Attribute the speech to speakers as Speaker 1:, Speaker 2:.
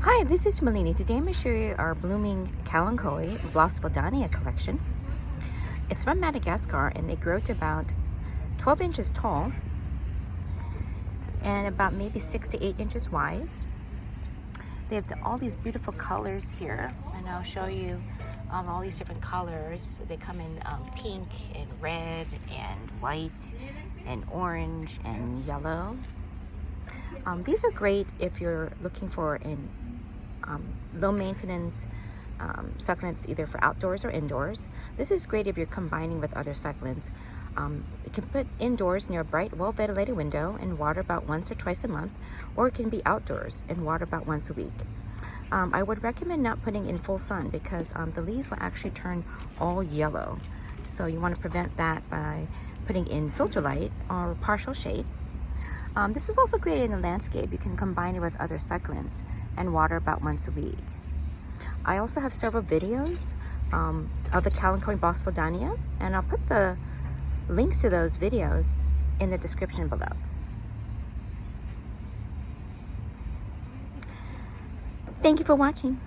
Speaker 1: Hi, this is Malini. Today I'm going to show you our blooming Kalanchoe blossfeldiana collection. It's from Madagascar and they grow to about 12 inches tall and about maybe 6 to 8 inches wide. They have all these beautiful colors here, and I'll show you all these different colors. They come in pink and red and white and orange and yellow. These are great if you're looking for an low maintenance succulents, either for outdoors or indoors. This is great if you're combining with other succulents. It can put indoors near a bright, well ventilated window and water about once or twice a month, or it can be outdoors and water about once a week. I would recommend not putting in full sun because the leaves will actually turn all yellow. So you want to prevent that by putting in filter light or partial shade. This is also great in the landscape. You can combine it with other succulents and water about once a week. I also have several videos of the Kalanchoe blossfeldiana, and I'll put the links to those videos in the description below. Thank you for watching.